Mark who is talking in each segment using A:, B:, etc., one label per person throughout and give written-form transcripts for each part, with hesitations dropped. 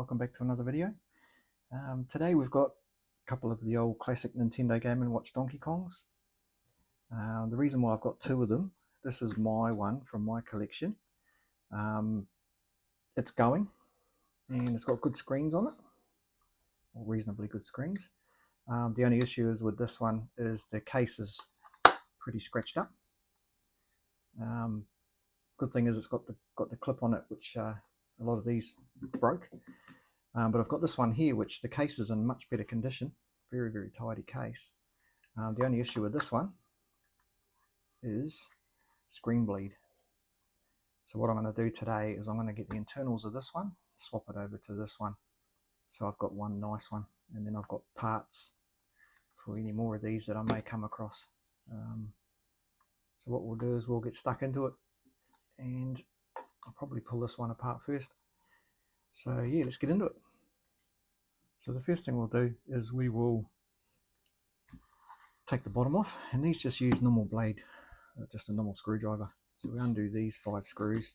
A: welcome back to another video. Today we've got a couple of the old classic Nintendo Game & Watch Donkey Kongs. The reason why I've got two of them, this is my one from my collection. It's going and it's got good screens on it, or reasonably good screens. The only issue is with this one is the case is pretty scratched up. Good thing is it's got the clip on it, which a lot of these broke. But I've got this one here, which the case is in much better condition. Very, very tidy case. The only issue with this one is screen bleed. So what I'm going to do today is I'm going to get the internals of this one, swap it over to this one. So I've got one nice one, and then I've got parts for any more of these that I may come across. So what we'll do is we'll get stuck into it, and I'll probably pull this one apart first. So yeah, let's get into it. So the first thing we'll do is we will take the bottom off, and these just use normal blade, just a normal screwdriver. So we undo these 5 screws,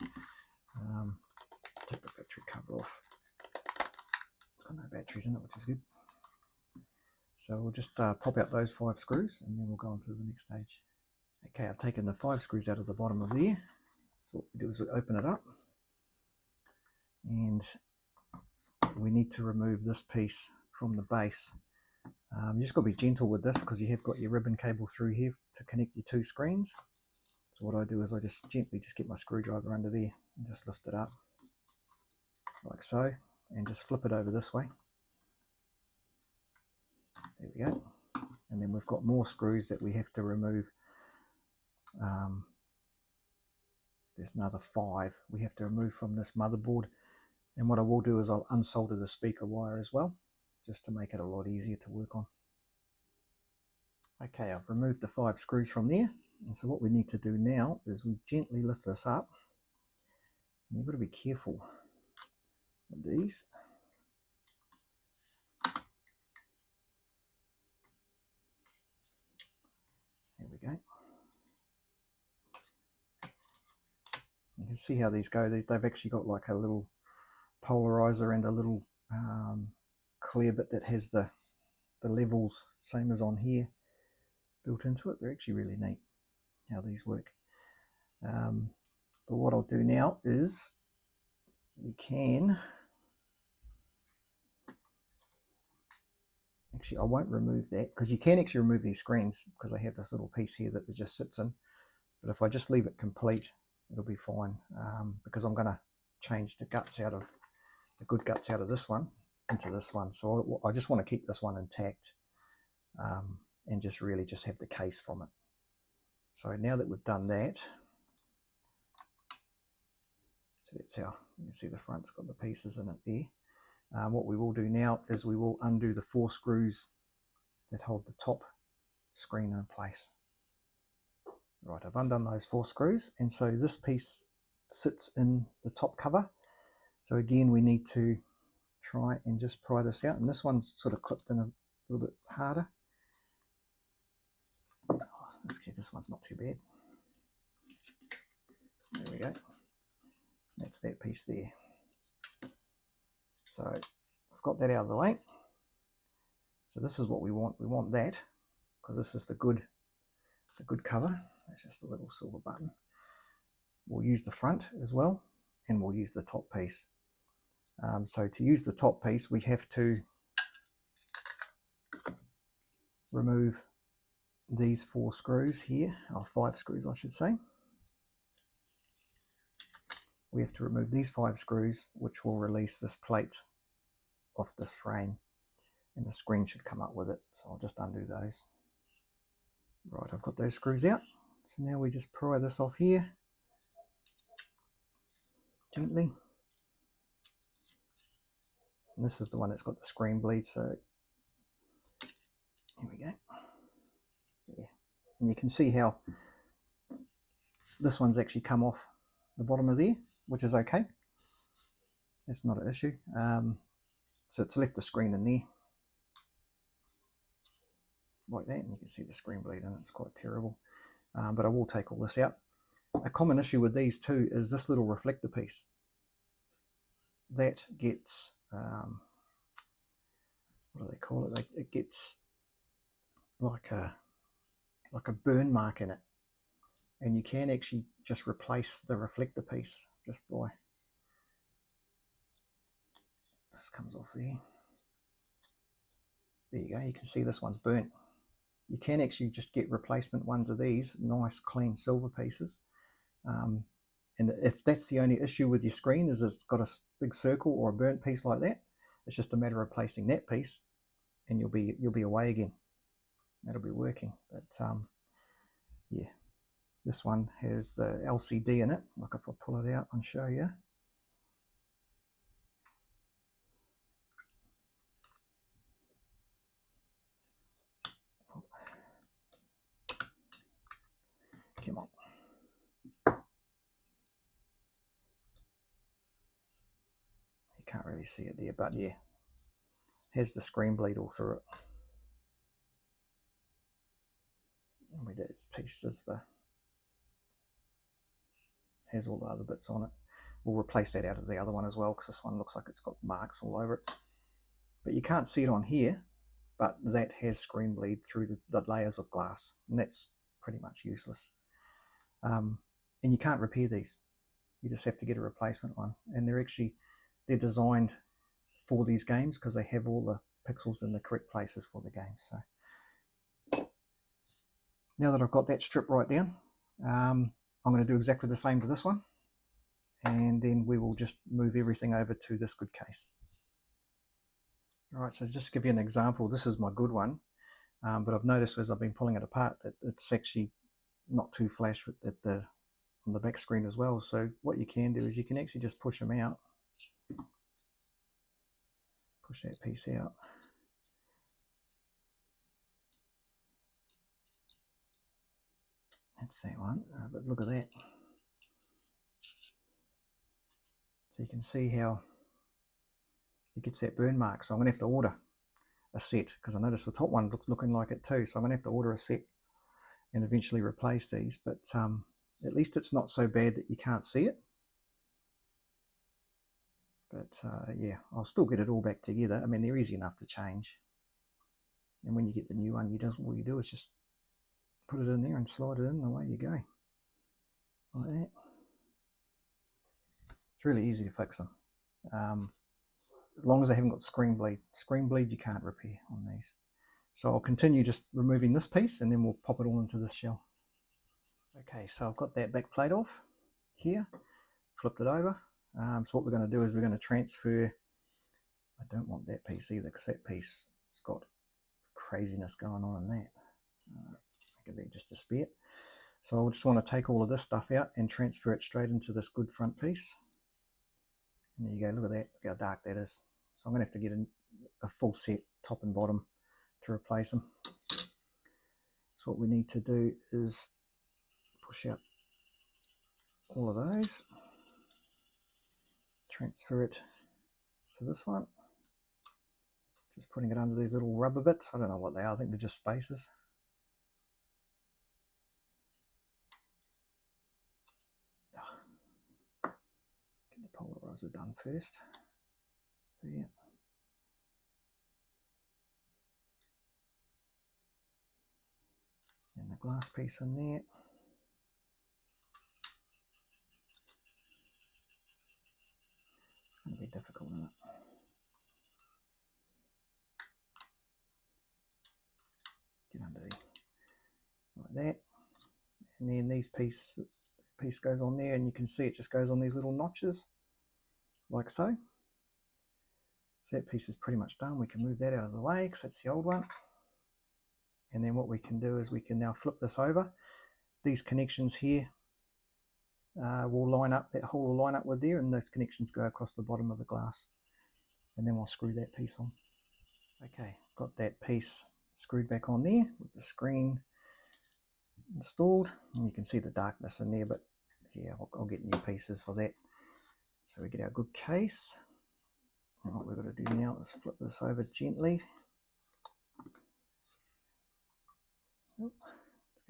A: take the battery cover off. It's got no batteries in it, which is good. So we'll just pop out those 5 screws, and then we'll go on to the next stage. Okay, I've taken the 5 screws out of the bottom of there. So what we do is we open it up, and we need to remove this piece from the base. You just got to be gentle with this because you have got your ribbon cable through here to connect your 2 screens. So what I do is I just gently get my screwdriver under there and just lift it up like so, and just flip it over this way. There we go. And then we've got more screws that we have to remove. There's another 5 we have to remove from this motherboard. And what I will do is I'll unsolder the speaker wire as well, just to make it a lot easier to work on. Okay, I've removed the 5 screws from there. And so what we need to do now is we gently lift this up. And you've got to be careful with these. There we go. You can see how these go. They've actually got like a little polarizer and a little clear bit that has the levels, same as on here, built into it. They're actually really neat how these work. But what I'll do now is you can actually, I won't remove that because you can actually remove these screens because they have this little piece here that it just sits in. But if I just leave it complete, it'll be fine, because I'm going to change the guts out of the good guts out of this one into this one. So I just want to keep this one intact, and just really just have the case from it. So now that we've done that, so that's how you can see the front's got the pieces in it there. What we will do now is we will undo the 4 screws that hold the top screen in place. Right, I've undone those 4 screws, and so this piece sits in the top cover. So again, we need to try and just pry this out, and this one's sort of clipped in a little bit harder. Oh, let's get this one's not too bad. There we go. That's that piece there. So I've got that out of the way. So this is what we want. We want that because this is the good cover. That's just a little silver button. We'll use the front as well, and we'll use the top piece. So to use the top piece, we have to remove these 4 screws here, or 5 screws I should say. We have to remove these 5 screws, which will release this plate off this frame, and the screen should come up with it. So I'll just undo those. Right, I've got those screws out. So now we just pry this off here, gently. And this is the one that's got the screen bleed, so here we go. Yeah. And you can see how this one's actually come off the bottom of there, which is okay. It's not an issue. So it's left the screen in there like that, and you can see the screen bleed, and it's quite terrible. But I will take all this out. A common issue with these too is this little reflector piece that gets what do they call it? It gets like a burn mark in it, and you can actually just replace the reflector piece just by, this comes off there. There you go. You can see this one's burnt. You can actually just get replacement ones of these nice clean silver pieces. And if that's the only issue with your screen, is it's got a big circle or a burnt piece like that, it's just a matter of replacing that piece, and you'll be away again. That'll be working. But yeah, this one has the LCD in it. Look, if I pull it out and show you. Come on. You can't really see it there, but yeah, has the screen bleed all through it. And we did piece has all the other bits on it. We'll replace that out of the other one as well, because this one looks like it's got marks all over it. But you can't see it on here, but that has screen bleed through the layers of glass, and that's pretty much useless. And you can't repair these. You just have to get a replacement one, and they're designed for these games because they have all the pixels in the correct places for the game. So now that I've got that strip right down, I'm going to do exactly the same to this one, and then we will just move everything over to this good case. All right, so just to give you an example, this is my good one, but I've noticed as I've been pulling it apart that it's actually not too flash on the back screen as well. So what you can do is you can actually just push them out, push that piece out. That's that one, but look at that. So you can see how it gets that burn mark. So I'm going to have to order a set, because I noticed the top one looking like it too. So I'm going to have to order a set and eventually replace these. But at least it's not so bad that you can't see it. But yeah, I'll still get it all back together. I mean, they're easy enough to change. And when you get the new one, all you do is just put it in there and slide it in, and away you go. Like that. It's really easy to fix them. As long as they haven't got screen bleed. Screen bleed you can't repair on these. So I'll continue just removing this piece, and then we'll pop it all into this shell. Okay, so I've got that back plate off here, flipped it over. So what we're going to do is we're going to transfer, I don't want that piece either, because that piece has got craziness going on in that. It can be just a spare. So I just want to take all of this stuff out and transfer it straight into this good front piece. And there you go, look at that, look how dark that is. So I'm going to have to get a full set, top and bottom, to replace them. So what we need to do is push out all of those, transfer it to this one, just putting it under these little rubber bits. I don't know what they are, I think they're just spacers. Get the polarizer done first. There. And the glass piece in there. It's going to be difficult, isn't it? Get under there, like that. And then these pieces, the piece goes on there, and you can see it just goes on these little notches, like so. So that piece is pretty much done. We can move that out of the way because that's the old one. And then what we can do is we can now flip this over. These connections here will line up, that hole will line up with there, and those connections go across the bottom of the glass. And then we'll screw that piece on. Okay, got that piece screwed back on there with the screen installed. And you can see the darkness in there, but yeah, I'll get new pieces for that. So we get our good case. And what we've got to do now is flip this over gently. It's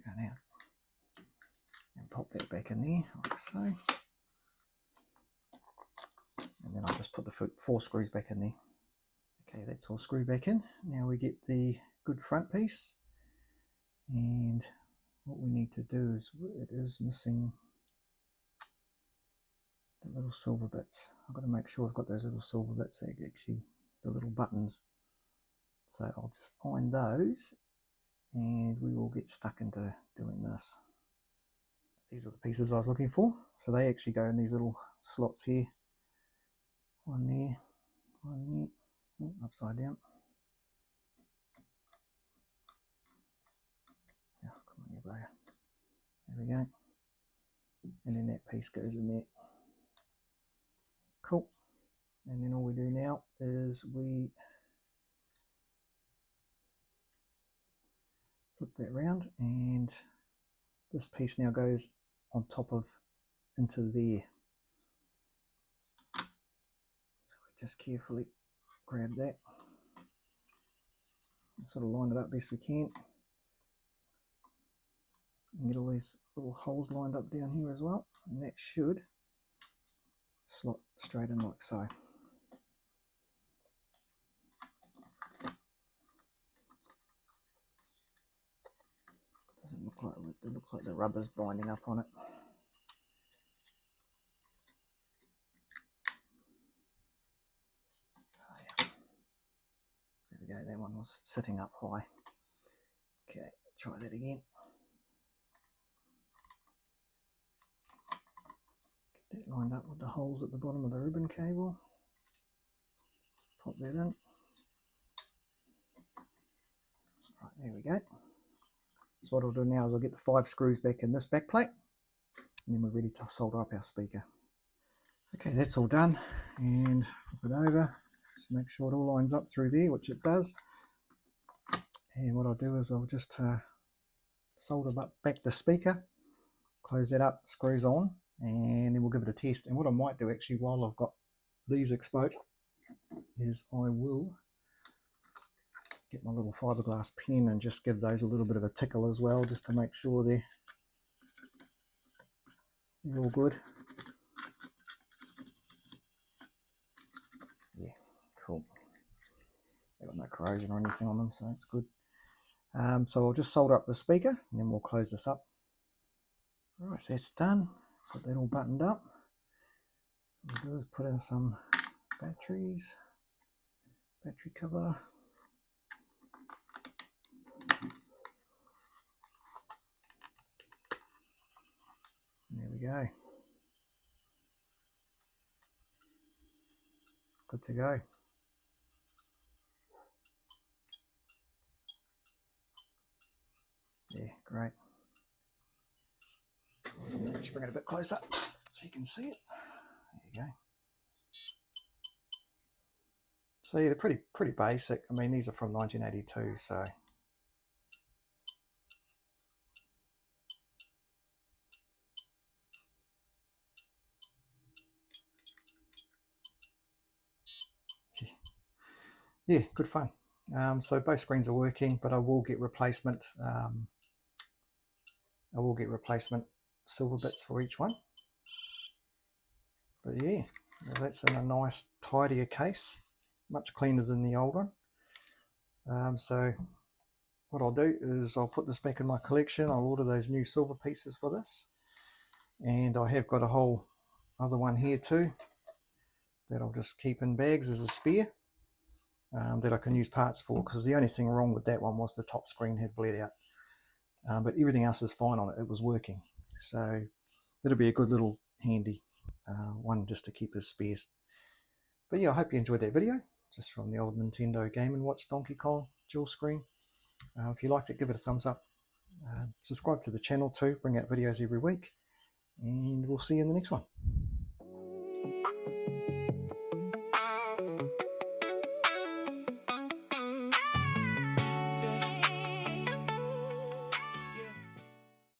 A: going out. And pop that back in there, like so. And then I'll just put the 4 screws back in there. Okay, that's all screwed back in. Now we get the good front piece, and what we need to do is, it is missing the little silver bits. I've got to make sure I've got those little silver bits, actually the little buttons. So I'll just find those, and we will get stuck into doing this. These were the pieces I was looking for. So they actually go in these little slots here. One there, one there. Oh, upside down. Oh, come on, you bugger. There we go. And then that piece goes in there. Cool. And then all we do now is we flip that round, and this piece now goes on top of into there. So we just carefully grab that and sort of line it up best we can, and get all these little holes lined up down here as well, and that should slot straight in like so. Doesn't look like it, looks like the rubber's binding up on it. Oh, yeah. There we go, that one was sitting up high. Okay, try that again. Get that lined up with the holes at the bottom of the ribbon cable. Pop that in. Right, there we go. So what I'll do now is I'll get the 5 screws back in this back plate, and then we're ready to solder up our speaker. Okay, that's all done, and flip it over. Just make sure it all lines up through there, which it does. And what I'll do is I'll just solder back the speaker, close that up, screws on, and then we'll give it a test. And what I might do actually while I've got these exposed is I will get my little fiberglass pen and just give those a little bit of a tickle as well, just to make sure they're all good. Yeah, cool. They've got no corrosion or anything on them, so that's good. So I'll just solder up the speaker, and then we'll close this up. Right, so that's done. Got that all buttoned up. What we'll do is put in some batteries, battery cover. And there we go. Good to go. Yeah, great. So let's bring it a bit closer so you can see it. There you go. So yeah, they're pretty basic. I mean, these are from 1982, so yeah, good fun. So both screens are working, but I will get replacement. I will get replacement silver bits for each one. But yeah, that's in a nice, tidier case, much cleaner than the old one. So what I'll do is I'll put this back in my collection. I'll order those new silver pieces for this, and I have got a whole other one here too that I'll just keep in bags as a spare. That I can use parts for, because the only thing wrong with that one was the top screen had bled out, but everything else is fine on it. It was working, so that'll be a good little handy one just to keep as spares. But yeah, I hope you enjoyed that video, just from the old Nintendo Game & Watch Donkey Kong dual screen. If you liked it, give it a thumbs up. Subscribe to the channel too, bring out videos every week, and we'll see you in the next one.